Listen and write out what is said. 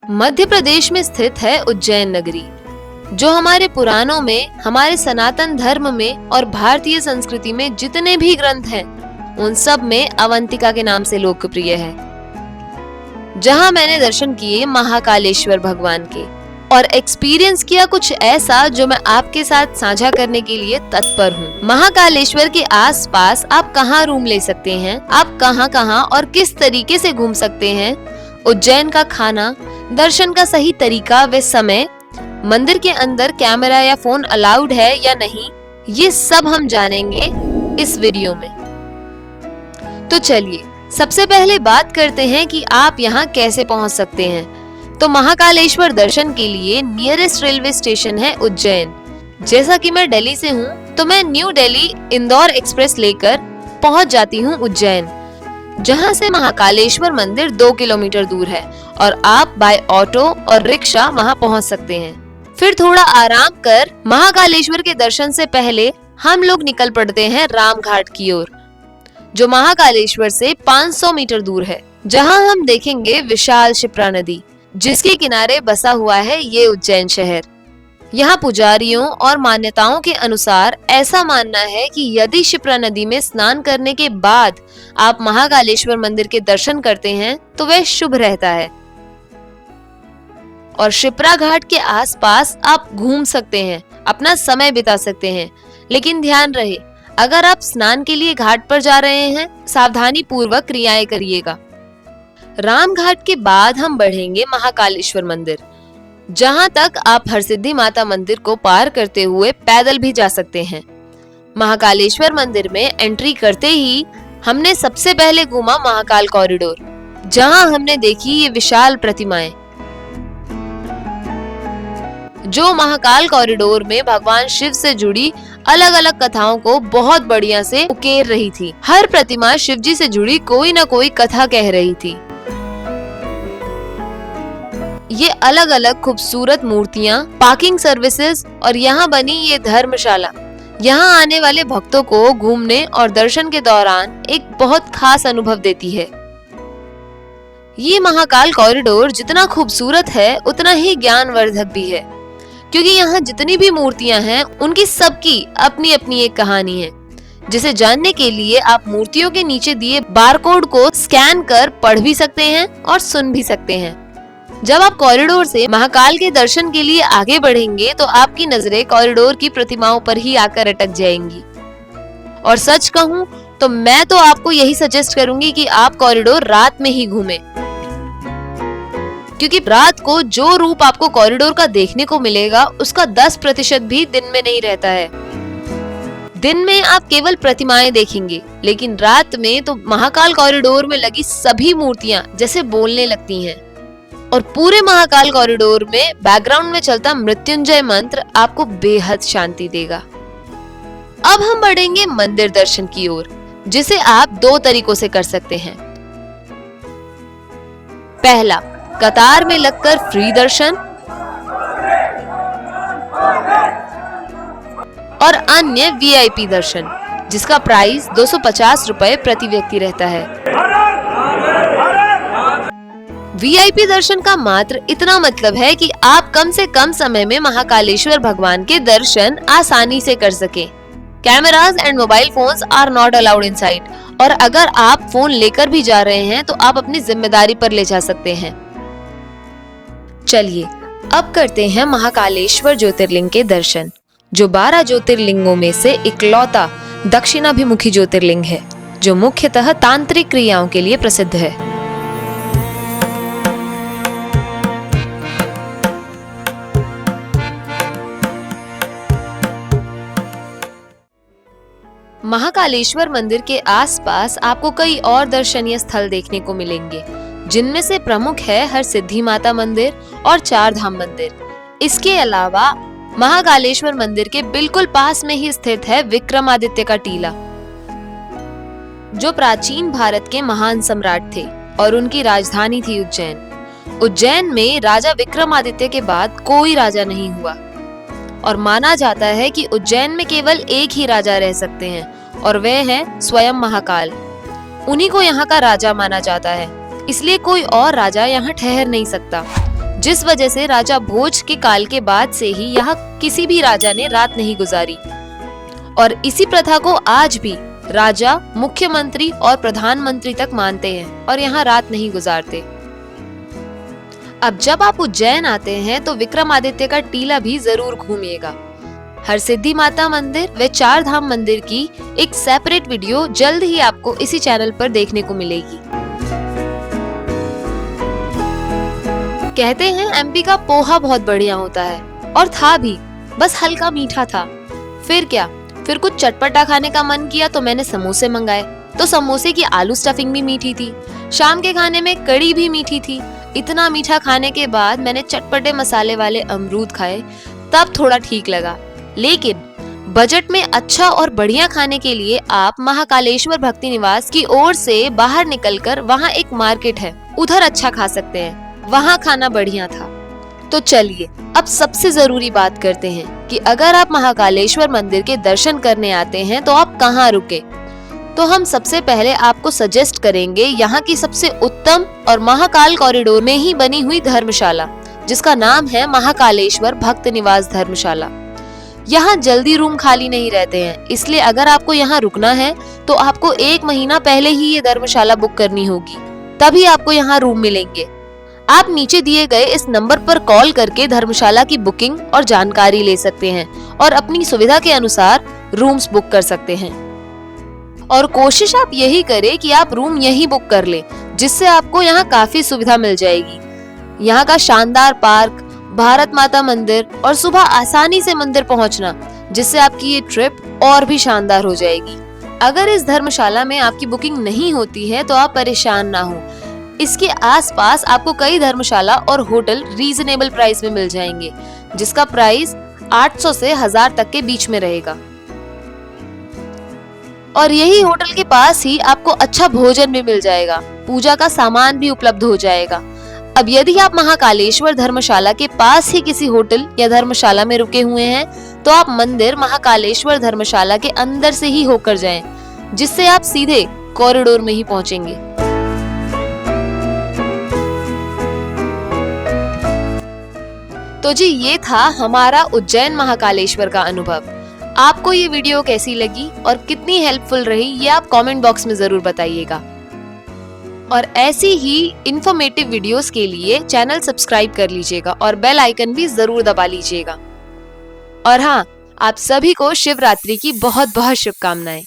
मध्य प्रदेश में स्थित है उज्जैन नगरी, जो हमारे पुराणों में, हमारे सनातन धर्म में और भारतीय संस्कृति में जितने भी ग्रंथ हैं, उन सब में अवंतिका के नाम से लोकप्रिय है। जहां मैंने दर्शन किए महाकालेश्वर भगवान के और एक्सपीरियंस किया कुछ ऐसा जो मैं आपके साथ साझा करने के लिए तत्पर हूँ। महाकालेश्वर के आसपास आप कहाँ रूम ले सकते हैं, आप कहाँ और किस तरीके से घूम सकते हैं, उज्जैन का खाना, दर्शन का सही तरीका व समय, मंदिर के अंदर कैमरा या फोन अलाउड है या नहीं, ये सब हम जानेंगे इस वीडियो में। तो चलिए सबसे पहले बात करते हैं कि आप यहाँ कैसे पहुँच सकते हैं। तो महाकालेश्वर दर्शन के लिए नियरेस्ट रेलवे स्टेशन है उज्जैन। जैसा कि मैं दिल्ली से हूँ तो मैं न्यू दिल्ली इंदौर एक्सप्रेस लेकर पहुँच जाती हूँ उज्जैन, जहाँ से महाकालेश्वर मंदिर 2 किलोमीटर दूर है और आप बाय ऑटो और रिक्शा वहाँ पहुँच सकते हैं। फिर थोड़ा आराम कर महाकालेश्वर के दर्शन से पहले हम लोग निकल पड़ते हैं राम घाट की ओर, जो महाकालेश्वर से 500 मीटर दूर है, जहाँ हम देखेंगे विशाल शिप्रा नदी, जिसके किनारे बसा हुआ है ये उज्जैन शहर। यहाँ पुजारियों और मान्यताओं के अनुसार ऐसा मानना है कि यदि शिप्रा नदी में स्नान करने के बाद आप महाकालेश्वर मंदिर के दर्शन करते हैं तो वह शुभ रहता है। और शिप्रा घाट के आसपास आप घूम सकते हैं, अपना समय बिता सकते हैं, लेकिन ध्यान रहे अगर आप स्नान के लिए घाट पर जा रहे हैं, सावधानी पूर्वक क्रियाएं करिएगा। राम घाट के बाद हम बढ़ेंगे महाकालेश्वर मंदिर, जहां तक आप हरसिद्धि माता मंदिर को पार करते हुए पैदल भी जा सकते हैं। महाकालेश्वर मंदिर में एंट्री करते ही हमने सबसे पहले घूमा महाकाल कॉरिडोर, जहां हमने देखी ये विशाल प्रतिमाएं, जो महाकाल कॉरिडोर में भगवान शिव से जुड़ी अलग अलग कथाओं को बहुत बढ़िया से उकेर रही थी। हर प्रतिमा शिव जी से जुड़ी कोई न कोई कथा कह रही थी। ये अलग अलग खूबसूरत मूर्तियां, पार्किंग सर्विसेज और यहाँ बनी ये धर्मशाला, यहाँ आने वाले भक्तों को घूमने और दर्शन के दौरान एक बहुत खास अनुभव देती है। ये महाकाल कॉरिडोर जितना खूबसूरत है उतना ही ज्ञानवर्धक भी है, क्योंकि यहाँ जितनी भी मूर्तियां हैं उनकी सबकी अपनी अपनी एक कहानी है, जिसे जानने के लिए आप मूर्तियों के नीचे दिए बारकोड को स्कैन कर पढ़ भी सकते हैं और सुन भी सकते हैं। जब आप कॉरिडोर से महाकाल के दर्शन के लिए आगे बढ़ेंगे तो आपकी नजरें कॉरिडोर की प्रतिमाओं पर ही आकर अटक जाएंगी। और सच कहूँ तो मैं तो आपको यही सजेस्ट करूंगी कि आप कॉरिडोर रात में ही घूमें, क्योंकि रात को जो रूप आपको कॉरिडोर का देखने को मिलेगा उसका 10% भी दिन में नहीं रहता है। दिन में आप केवल प्रतिमाएं देखेंगे, लेकिन रात में तो महाकाल कॉरिडोर में लगी सभी मूर्तियां जैसे बोलने लगती हैं। और पूरे महाकाल कॉरिडोर में बैकग्राउंड में चलता मृत्युंजय मंत्र आपको बेहद शांति देगा। अब हम बढ़ेंगे मंदिर दर्शन की ओर, जिसे आप 2 तरीकों से कर सकते हैं। पहला, कतार में लगकर फ्री दर्शन, और अन्य वीआईपी दर्शन, जिसका प्राइस 250 रुपए प्रति व्यक्ति रहता है। वीआईपी दर्शन का मात्र इतना मतलब है कि आप कम से कम समय में महाकालेश्वर भगवान के दर्शन आसानी से कर सके। Cameras and mobile phones are not allowed inside, और अगर आप फोन लेकर भी जा रहे हैं तो आप अपनी जिम्मेदारी पर ले जा सकते हैं। चलिए अब करते हैं महाकालेश्वर ज्योतिर्लिंग के दर्शन, जो 12 ज्योतिर्लिंगों में से इकलौता दक्षिणाभिमुखी ज्योतिर्लिंग है, जो मुख्यतः तांत्रिक क्रियाओं के लिए प्रसिद्ध है। महाकालेश्वर मंदिर के आसपास आपको कई और दर्शनीय स्थल देखने को मिलेंगे, जिनमें से प्रमुख है हरसिद्धि माता मंदिर और 4 धाम मंदिर। इसके अलावा महाकालेश्वर मंदिर के बिल्कुल पास में ही स्थित है विक्रमादित्य का टीला, जो प्राचीन भारत के महान सम्राट थे और उनकी राजधानी थी उज्जैन। उज्जैन में राजा विक्रमादित्य के बाद कोई राजा नहीं हुआ, और माना जाता है कि उज्जैन में केवल एक ही राजा रह सकते हैं, और वह है स्वयं महाकाल। उन्हीं को यहाँ का राजा माना जाता है, इसलिए कोई और राजा यहाँ ठहर नहीं सकता। जिस वजह से राजा भोज के काल के बाद से ही यहाँ किसी भी राजा ने रात नहीं गुजारी। और इसी प्रथा को आज भी राजा, मुख्यमंत्री और प्रधानमंत्री तक मानते हैं और यहाँ रात नहीं गुजारते। अब जब आप उज्जैन आते हैं तो विक्रमादित्य का टीला भी जरूर घूमिएगा। हरसिद्धि माता मंदिर व चार धाम मंदिर की एक सेपरेट वीडियो जल्द ही आपको इसी चैनल पर देखने को मिलेगी। कहते हैं एमपी का पोहा बहुत बढ़िया होता है, और था भी, बस हल्का मीठा था। फिर क्या, फिर कुछ चटपटा खाने का मन किया तो मैंने समोसे मंगाए, तो समोसे की आलू स्टफिंग भी मीठी थी। शाम के खाने में कड़ी भी मीठी थी। इतना मीठा खाने के बाद मैंने चटपटे मसाले वाले अमरूद खाए, तब थोड़ा ठीक लगा। लेकिन बजट में अच्छा और बढ़िया खाने के लिए आप महाकालेश्वर भक्ति निवास की ओर से बाहर निकलकर वहाँ एक मार्केट है, उधर अच्छा खा सकते हैं। वहाँ खाना बढ़िया था। तो चलिए अब सबसे जरूरी बात करते हैं कि अगर आप महाकालेश्वर मंदिर के दर्शन करने आते हैं तो आप कहाँ रुके। तो हम सबसे पहले आपको सजेस्ट करेंगे यहाँ की सबसे उत्तम और महाकाल कॉरिडोर में ही बनी हुई धर्मशाला, जिसका नाम है महाकालेश्वर भक्त निवास धर्मशाला। यहाँ जल्दी रूम खाली नहीं रहते हैं, इसलिए अगर आपको यहाँ रुकना है तो आपको 1 महीना पहले ही ये धर्मशाला बुक करनी होगी, तभी आपको यहाँ रूम मिलेंगे। आप नीचे दिए गए इस नंबर पर कॉल करके धर्मशाला की बुकिंग और जानकारी ले सकते हैं और अपनी सुविधा के अनुसार रूम्स बुक कर सकते हैं। और कोशिश आप यही करें कि आप रूम यहीं बुक कर लें, जिससे आपको यहाँ काफी सुविधा मिल जाएगी। यहाँ का शानदार पार्क, भारत माता मंदिर और सुबह आसानी से मंदिर पहुँचना, जिससे आपकी ये ट्रिप और भी शानदार हो जाएगी। अगर इस धर्मशाला में आपकी बुकिंग नहीं होती है तो आप परेशान ना हो। इसके आसपास आपको कई धर्मशाला और होटल रीजनेबल प्राइस में मिल जाएंगे, जिसका प्राइस 800 से 1000 तक के बीच में रहेगा। और यही होटल के पास ही आपको अच्छा भोजन भी मिल जाएगा, पूजा का सामान भी उपलब्ध हो जाएगा। अब यदि आप महाकालेश्वर धर्मशाला के पास ही किसी होटल या धर्मशाला में रुके हुए हैं तो आप मंदिर महाकालेश्वर धर्मशाला के अंदर से ही होकर जाएं, जिससे आप सीधे कॉरिडोर में ही पहुंचेंगे। तो जी ये था हमारा उज्जैन महाकालेश्वर का अनुभव। आपको ये वीडियो कैसी लगी और कितनी हेल्पफुल रही, ये आप कमेंट बॉक्स में जरूर बताइएगा। और ऐसी ही इंफॉर्मेटिव वीडियोस के लिए चैनल सब्सक्राइब कर लीजिएगा और बेल आइकन भी जरूर दबा लीजिएगा। और हाँ, आप सभी को शिवरात्रि की बहुत बहुत शुभकामनाएं।